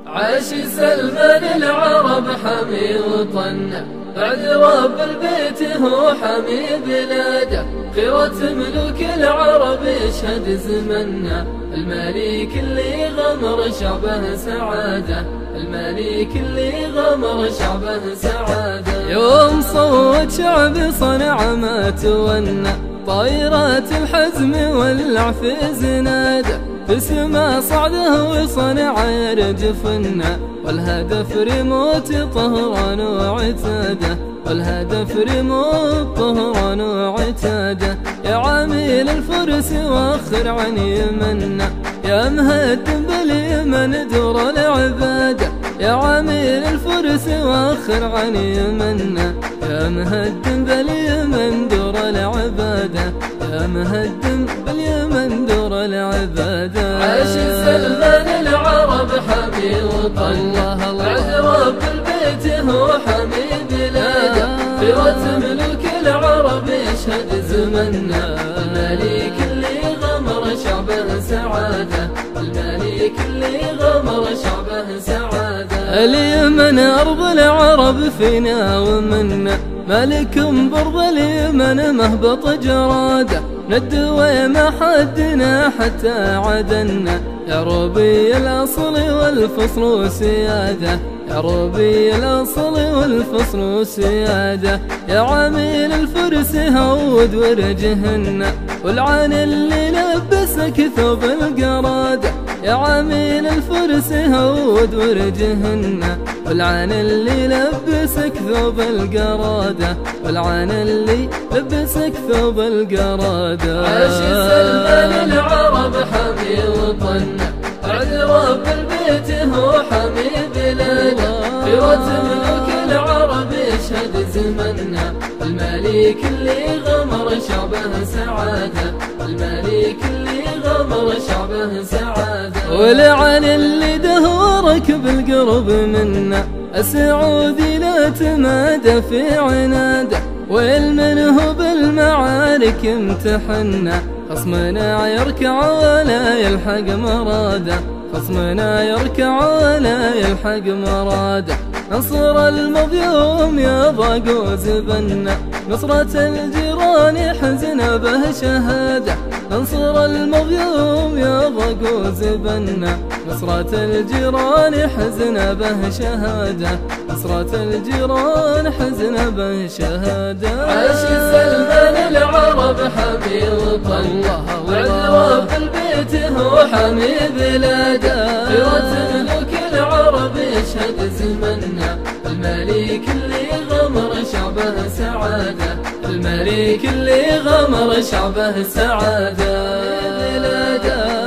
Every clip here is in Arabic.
عاش سلمان العرب حمي وطنه، بعد رب البيت هو حمي بلاده. خيرة ملوك العرب يشهد زمنا، الملك اللي غمر شعبه سعاده، الملك اللي غمر شعبه سعاده. يوم صوت شعب صنع ما تونى، طايرات الحزم ولع في زناده، في سما صعده وصنع يرجفنا، والهدف رموت طهران وعتاده، والهدف رموت طهران وعتاده. يا عامل الفرس واخر عن يمنا، يا مهدم باليمن دور العباده، يا عامل الفرس واخر عن يمنا، يا مهدم باليمن دور العباده، يا مهدم باليمن دور العباده. عاش سلمان العرب حمي وطنه، بعد رب البيت هو حمي بلاده. خيرة ملوك العرب يشهد زمنا، الملك اللي غمر شعبه سعاده، الملك اللي غمر شعبه سعاده. اليمن أرض العرب فينا ومنا، ملك برض اليمن مهبط جراده، ندوي ما حدنا حتى عدنا، يا ربي الأصل والفصل سياده، يا ربي الأصل والفصل سياده. يا عامل الفرس هود ورجهنا، والعان اللي لبسك ثوب القراده، يا عامل الفرس هود ورجهنا، والعان اللي لبسك ثوب القراده، والعان اللي لبسك ثوب القراده. عاش سلمان العرب حمي وطنه، بعد رب البيت هو حمي بلاده. خيرة ملوك العرب يشهد زمنا، الملك اللي غمر شعبه سعاده، الملك اللي غمر شعبه سعاده. ولعن اللي دهورك بالقرب منا، السعودي لا تمادى في عناده، والمنه بالمعارك امتحنا، خصمنا يركع ولا يلحق مراده، خصمنا يركع ولا يلحق مراده. نصر المظلوم يضاق وزبنا، نصرة الجيران حزن به شهاده، نصر المظلوم يضاق وزبنا، نصرة الجيران حزن به شهاده، نصرة الجيران حزن به شهاده. عاش سلمان العرب حمي وطنه، بعد رب البيت هو حمي بلاده. خيرة ملوك العرب يشهد زمنا، الملك اللي غمر شعبه سعاده، الملك اللي غمر شعبه سعاده.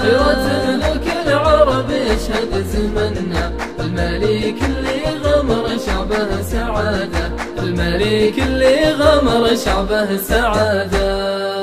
خيرة ملوك العرب يشهد زمنا، الملك اللي غمر شعبه سعاده، الملك اللي غمر شعبه سعاده.